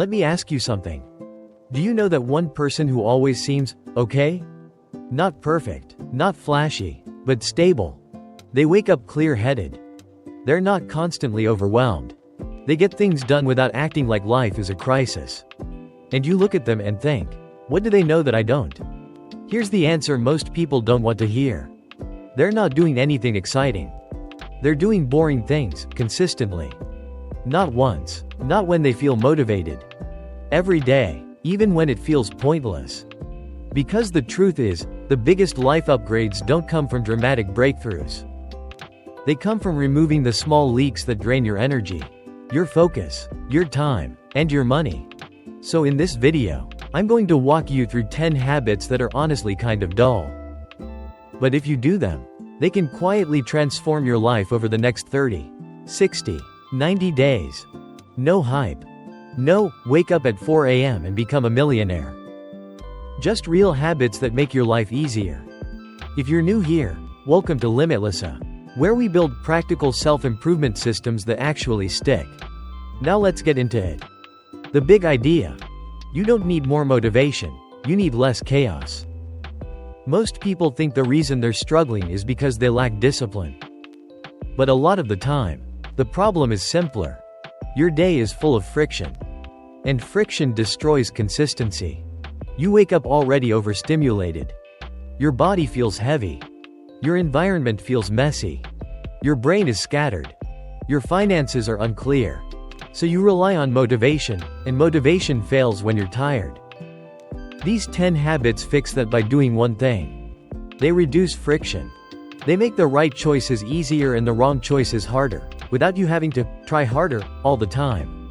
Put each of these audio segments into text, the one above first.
Let me ask you something. Do you know that one person who always seems okay? Not perfect, not flashy, but stable. They wake up clear-headed. They're not constantly overwhelmed. They get things done without acting like life is a crisis. And you look at them and think, what do they know that I don't? Here's the answer most people don't want to hear. They're not doing anything exciting. They're doing boring things, consistently. Not once, not when they feel motivated. Every day, even when it feels pointless. Because the truth is, the biggest life upgrades don't come from dramatic breakthroughs. They come from removing the small leaks that drain your energy, your focus, your time, and your money. So in this video, I'm going to walk you through 10 habits that are honestly kind of dull. But if you do them, they can quietly transform your life over the next 30, 60, 90 days. No hype. No, wake up at 4 a.m. and become a millionaire. Just real habits that make your life easier. If you're new here, welcome to Limitlessa, where we build practical self-improvement systems that actually stick. Now let's get into it. The big idea. You don't need more motivation, you need less chaos. Most people think the reason they're struggling is because they lack discipline. But a lot of the time, the problem is simpler. Your day is full of friction. And friction destroys consistency. You wake up already overstimulated. Your body feels heavy. Your environment feels messy. Your brain is scattered. Your finances are unclear. So you rely on motivation, and motivation fails when you're tired. These 10 habits fix that by doing one thing. They reduce friction. They make the right choices easier and the wrong choices harder, without you having to try harder all the time.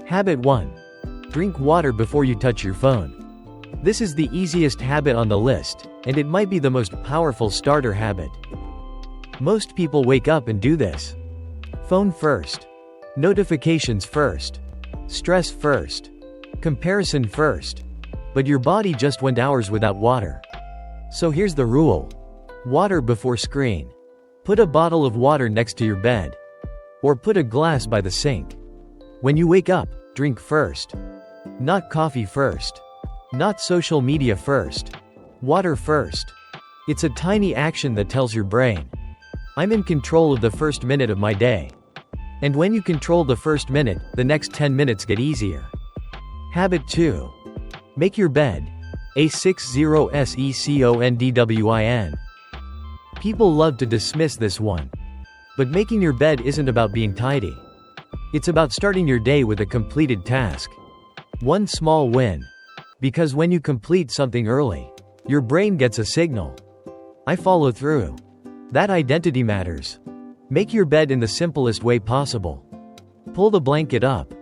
Habit 1. Drink water before you touch your phone. This is the easiest habit on the list, and it might be the most powerful starter habit. Most people wake up and do this. Phone first. Notifications first. Stress first. Comparison first. But your body just went hours without water. So here's the rule. Water before screen. Put a bottle of water next to your bed. Or put a glass by the sink. When you wake up, drink first. Not coffee first. Not social media first. Water first. It's a tiny action that tells your brain, I'm in control of the first minute of my day. And when you control the first minute, the next 10 minutes get easier. Habit 2. Make your bed. A60SECONDWIN. People love to dismiss this one. But making your bed isn't about being tidy. It's about starting your day with a completed task. One small win. Because when you complete something early, your brain gets a signal. I follow through. That identity matters. Make your bed in the simplest way possible. Pull the blanket up.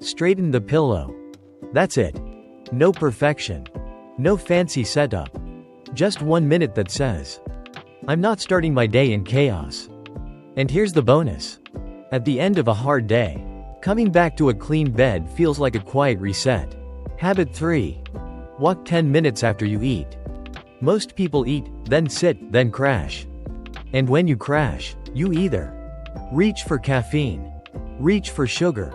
Straighten the pillow. That's it. No perfection. No fancy setup. Just 1 minute that says, I'm not starting my day in chaos. And here's the bonus. At the end of a hard day, coming back to a clean bed feels like a quiet reset. Habit 3. Walk 10 minutes after you eat. Most people eat, then sit, then crash. And when you crash, you either reach for caffeine, reach for sugar,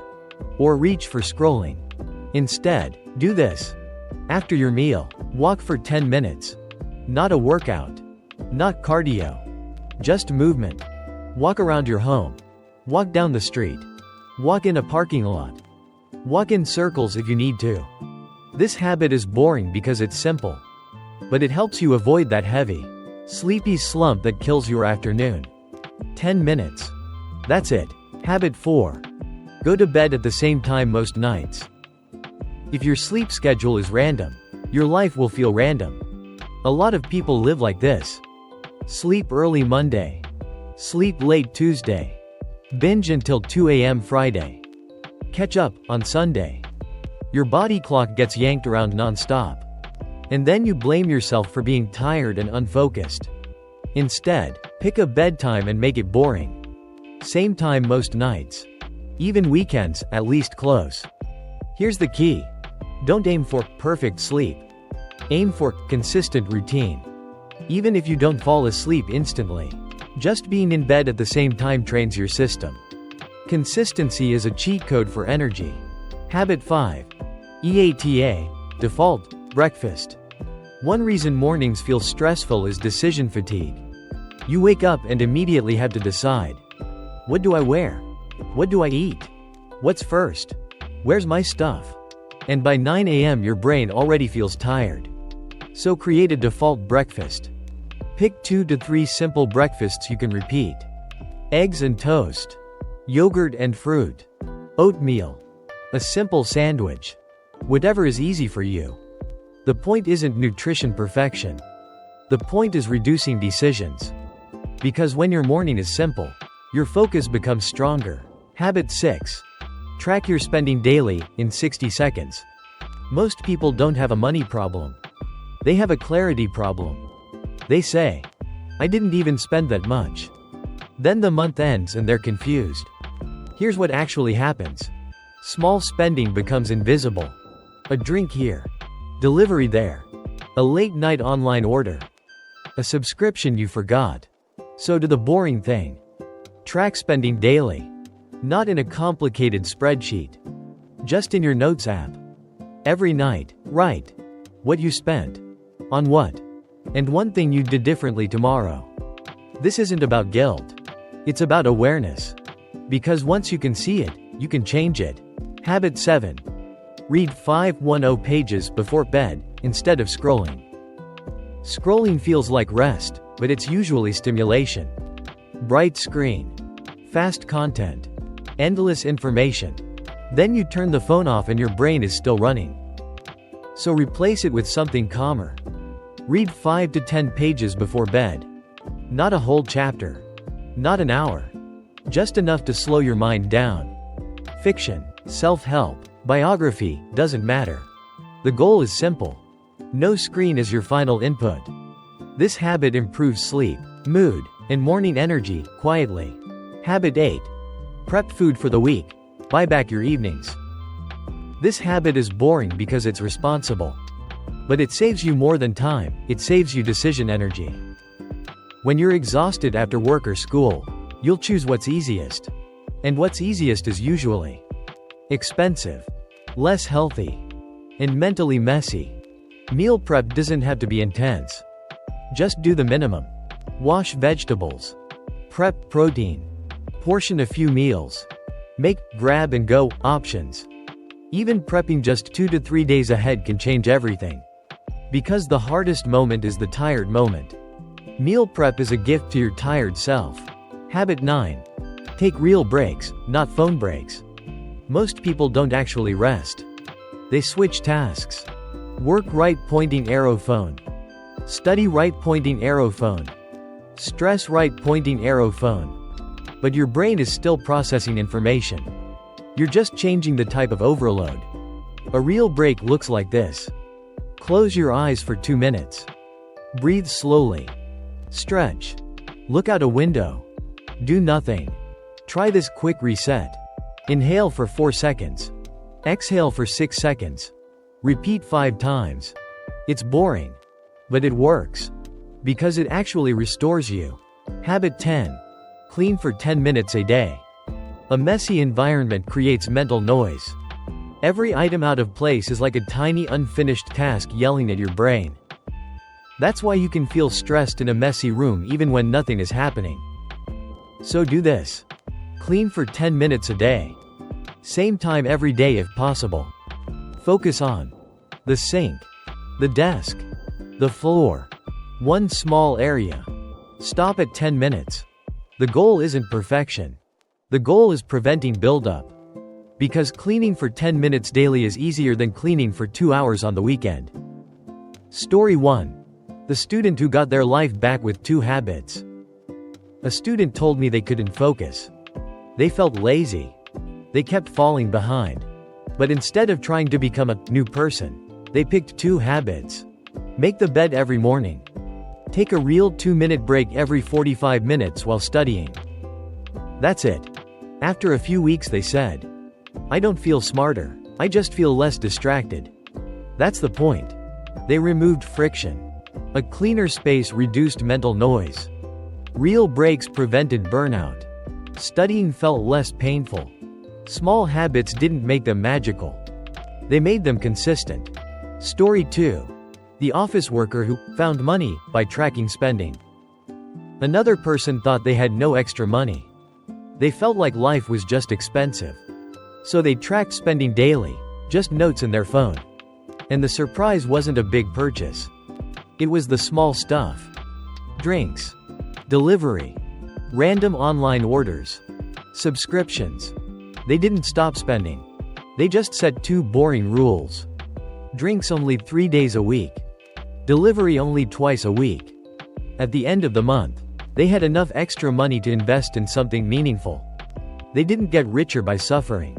or reach for scrolling. Instead, do this. After your meal, walk for 10 minutes. Not a workout. Not cardio. Just movement. Walk around your home. Walk down the street. Walk in a parking lot. Walk in circles if you need to. This habit is boring because it's simple. But it helps you avoid that heavy, sleepy slump that kills your afternoon. 10 minutes. That's it. Habit 4. Go to bed at the same time most nights. If your sleep schedule is random, your life will feel random. A lot of people live like this. Sleep early Monday. Sleep late Tuesday. Binge until 2 a.m. Friday. Catch up on Sunday. Your body clock gets yanked around non-stop. And then you blame yourself for being tired and unfocused. Instead, pick a bedtime and make it boring. Same time most nights. Even weekends, at least close. Here's the key. Don't aim for perfect sleep. Aim for consistent routine. Even if you don't fall asleep instantly, just being in bed at the same time trains your system. Consistency is a cheat code for energy. Habit 5. EATA, default, breakfast. One reason mornings feel stressful is decision fatigue. You wake up and immediately have to decide. What do I wear? What do I eat? What's first? Where's my stuff? And by 9 a.m. your brain already feels tired. So create a default breakfast. Pick 2 to 3 simple breakfasts you can repeat. Eggs and toast. Yogurt and fruit. Oatmeal. A simple sandwich. Whatever is easy for you. The point isn't nutrition perfection. The point is reducing decisions. Because when your morning is simple, your focus becomes stronger. Habit 6. Track your spending daily, in 60 seconds. Most people don't have a money problem. They have a clarity problem. They say, I didn't even spend that much. Then the month ends and they're confused. Here's what actually happens. Small spending becomes invisible. A drink here. Delivery there. A late night online order. A subscription you forgot. So to the boring thing. Track spending daily. Not in a complicated spreadsheet. Just in your notes app. Every night, write what you spent. On what? And one thing you did differently tomorrow. This isn't about guilt. It's about awareness. Because once you can see it, you can change it. Habit 7. Read 510 pages before bed, instead of scrolling. Scrolling feels like rest, but it's usually stimulation. Bright screen. Fast content. Endless information. Then you turn the phone off and your brain is still running. So replace it with something calmer. Read 5 to 10 pages before bed. Not a whole chapter. Not an hour. Just enough to slow your mind down. Fiction, self-help, biography, doesn't matter. The goal is simple. No screen is your final input. This habit improves sleep, mood, and morning energy, quietly. Habit 8. Prep food for the week. Buy back your evenings. This habit is boring because it's responsible. But it saves you more than time, it saves you decision energy. When you're exhausted after work or school, you'll choose what's easiest. And what's easiest is usually expensive, less healthy, and mentally messy. Meal prep doesn't have to be intense. Just do the minimum. Wash vegetables. Prep protein. Portion a few meals. Make grab and go options. Even prepping just 2 to 3 days ahead can change everything. Because the hardest moment is the tired moment. Meal prep is a gift to your tired self. Habit 9. Take real breaks, not phone breaks. Most people don't actually rest. They switch tasks. Work right pointing arrow phone. Study right pointing arrow phone. Stress right pointing arrow phone. But your brain is still processing information. You're just changing the type of overload. A real break looks like this. Close your eyes for 2 minutes. Breathe slowly. Stretch. Look out a window. Do nothing. Try this quick reset. Inhale for 4 seconds. Exhale for 6 seconds. Repeat 5 times. It's boring. But it works. Because it actually restores you. Habit 10. Clean for 10 minutes a day. A messy environment creates mental noise. Every item out of place is like a tiny unfinished task yelling at your brain. That's why you can feel stressed in a messy room even when nothing is happening. So do this. Clean for 10 minutes a day. Same time every day if possible. Focus on the sink, the desk, the floor. One small area. Stop at 10 minutes. The goal isn't perfection. The goal is preventing buildup. Because cleaning for 10 minutes daily is easier than cleaning for 2 hours on the weekend. Story 1. The student who got their life back with 2 habits. A student told me they couldn't focus. They felt lazy. They kept falling behind. But instead of trying to become a new person, they picked 2 habits. Make the bed every morning. Take a real 2-minute break every 45 minutes while studying. That's it. After a few weeks they said, I don't feel smarter, I just feel less distracted. That's the point. They removed friction. A cleaner space reduced mental noise. Real breaks prevented burnout. Studying felt less painful. Small habits didn't make them magical. They made them consistent. Story 2. The office worker who found money by tracking spending. Another person thought they had no extra money. They felt like life was just expensive. So they tracked spending daily, just notes in their phone. And the surprise wasn't a big purchase. It was the small stuff. Drinks. Delivery. Random online orders. Subscriptions. They didn't stop spending. They just set 2 boring rules. Drinks only 3 days a week. Delivery only twice a week. At the end of the month, they had enough extra money to invest in something meaningful. They didn't get richer by suffering.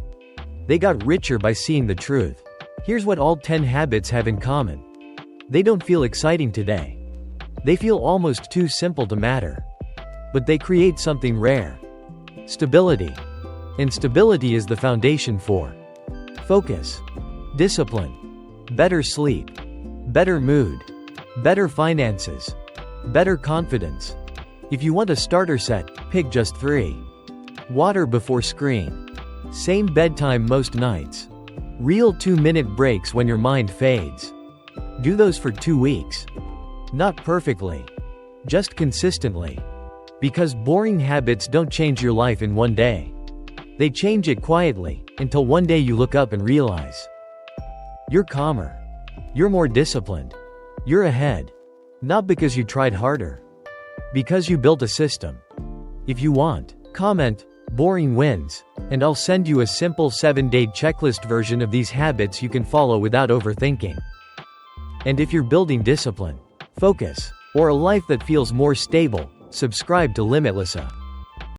They got richer by seeing the truth. Here's what all 10 habits have in common. They don't feel exciting today. They feel almost too simple to matter. But they create something rare. Stability. And stability is the foundation for focus, discipline, better sleep, better mood, better finances, better confidence. If you want a starter set, pick just 3. Water before screen. Same bedtime most nights. Real 2-minute breaks when your mind fades. Do those for 2 weeks. Not perfectly. Just consistently. Because boring habits don't change your life in one day. They change it quietly, until one day you look up and realize you're calmer. You're more disciplined. You're ahead. Not because you tried harder. Because you built a system. If you want, comment, "Boring wins," and I'll send you a simple 7-day checklist version of these habits you can follow without overthinking. And if you're building discipline, focus, or a life that feels more stable, subscribe to Limitlessa.